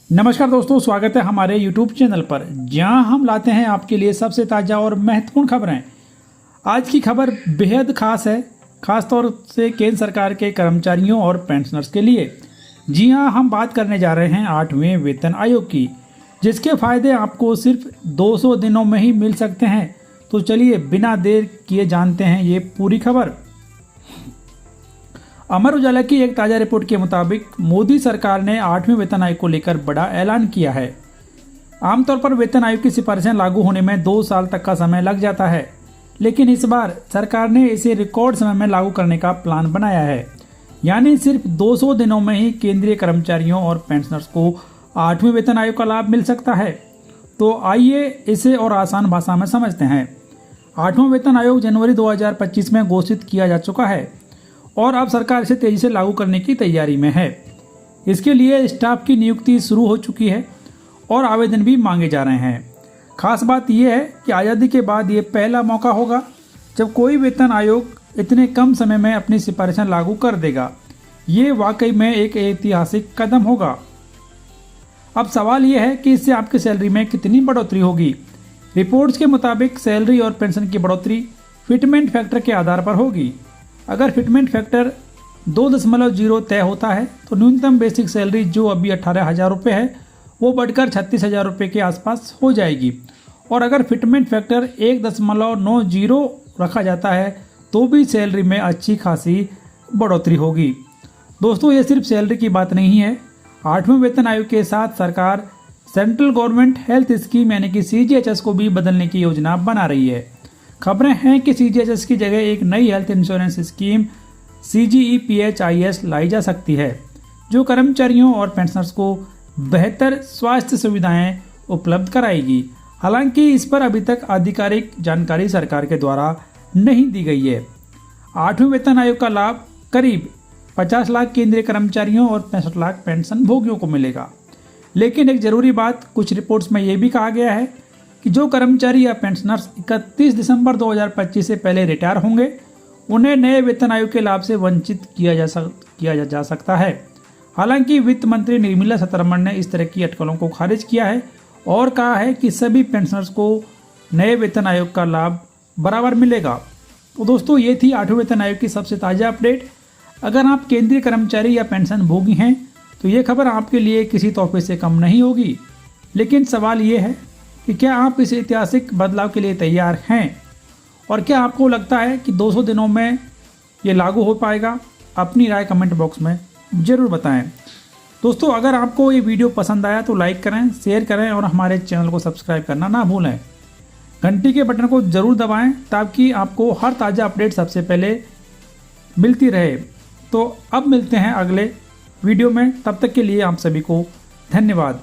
नमस्कार दोस्तों, स्वागत है हमारे YouTube चैनल पर, जहां हम लाते हैं आपके लिए सबसे ताज़ा और महत्वपूर्ण खबरें। आज की खबर बेहद खास है, खास तौर से केंद्र सरकार के कर्मचारियों और पेंशनर्स के लिए। जी हां, हम बात करने जा रहे हैं 8वें वेतन आयोग की, जिसके फायदे आपको सिर्फ 200 दिनों में ही मिल सकते हैं। तो चलिए बिना देर किए जानते हैं ये पूरी खबर। अमर उजाला की एक ताज़ा रिपोर्ट के मुताबिक मोदी सरकार ने 8वें वेतन आयोग को लेकर बड़ा ऐलान किया है। आमतौर पर वेतन आयोग की सिफारिशें लागू होने में 2 साल तक का समय लग जाता है, लेकिन इस बार सरकार ने इसे रिकॉर्ड समय में लागू करने का प्लान बनाया है। यानी सिर्फ 200 दिनों में ही केंद्रीय कर्मचारियों और पेंशनर्स को 8वें वेतन आयोग का लाभ मिल सकता है। तो आइए इसे और आसान भाषा में समझते हैं। 8वां वेतन आयोग जनवरी 2025 में घोषित किया जा चुका है और अब सरकार इसे तेजी से लागू करने की तैयारी में है। इसके लिए स्टाफ की नियुक्ति शुरू हो चुकी है और आवेदन भी मांगे जा रहे हैं। खास बात यह है कि आज़ादी के बाद ये पहला मौका होगा जब कोई वेतन आयोग इतने कम समय में अपनी सिफारिशें लागू कर देगा। ये वाकई में एक ऐतिहासिक कदम होगा। अब सवाल यह है कि इससे आपकी सैलरी में कितनी बढ़ोतरी होगी। रिपोर्ट्स के मुताबिक सैलरी और पेंशन की बढ़ोतरी फिटमेंट फैक्टर के आधार पर होगी। अगर फिटमेंट फैक्टर 2.0 तय होता है तो न्यूनतम बेसिक सैलरी जो अभी 18,000 रुपये है वो बढ़कर 36,000 रुपये के आसपास हो जाएगी। और अगर फिटमेंट फैक्टर 1.90 रखा जाता है तो भी सैलरी में अच्छी खासी बढ़ोतरी होगी। दोस्तों, ये सिर्फ सैलरी की बात नहीं है। 8वें वेतन आयोग के साथ सरकार सेंट्रल गवर्नमेंट हेल्थ स्कीम यानी कि CGHS को भी बदलने की योजना बना रही है। खबरें हैं कि CGHS की जगह एक नई हेल्थ इंश्योरेंस स्कीम CGEPHIS लाई जा सकती है, जो कर्मचारियों और पेंशनर्स को बेहतर स्वास्थ्य सुविधाएं उपलब्ध कराएगी। हालांकि इस पर अभी तक आधिकारिक जानकारी सरकार के द्वारा नहीं दी गई है। 8वें वेतन आयोग का लाभ करीब 50 लाख केंद्रीय कर्मचारियों और 65 लाख पेंशन भोगियों को मिलेगा। लेकिन एक जरूरी बात, कुछ रिपोर्ट्स में यह भी कहा गया है कि जो कर्मचारी या पेंशनर्स 31 दिसंबर 2025 से पहले रिटायर होंगे, उन्हें नए वेतन आयोग के लाभ से वंचित किया जा सकता है। हालांकि वित्त मंत्री निर्मला सीतारमण ने इस तरह की अटकलों को खारिज किया है और कहा है कि सभी पेंशनर्स को नए वेतन आयोग का लाभ बराबर मिलेगा। तो दोस्तों, ये थी 8वें वेतन आयोग की सबसे ताज़ा अपडेट। अगर आप केंद्रीय कर्मचारी या पेंशन भोगी हैं तो ये खबर आपके लिए किसी तोहफे से कम नहीं होगी। लेकिन सवाल ये है कि क्या आप इस ऐतिहासिक बदलाव के लिए तैयार हैं, और क्या आपको लगता है कि 200 दिनों में ये लागू हो पाएगा? अपनी राय कमेंट बॉक्स में ज़रूर बताएं। दोस्तों, अगर आपको ये वीडियो पसंद आया तो लाइक करें, शेयर करें और हमारे चैनल को सब्सक्राइब करना ना भूलें। घंटी के बटन को ज़रूर दबाएं ताकि आपको हर ताज़ा अपडेट सबसे पहले मिलती रहे। तो अब मिलते हैं अगले वीडियो में, तब तक के लिए आप सभी को धन्यवाद।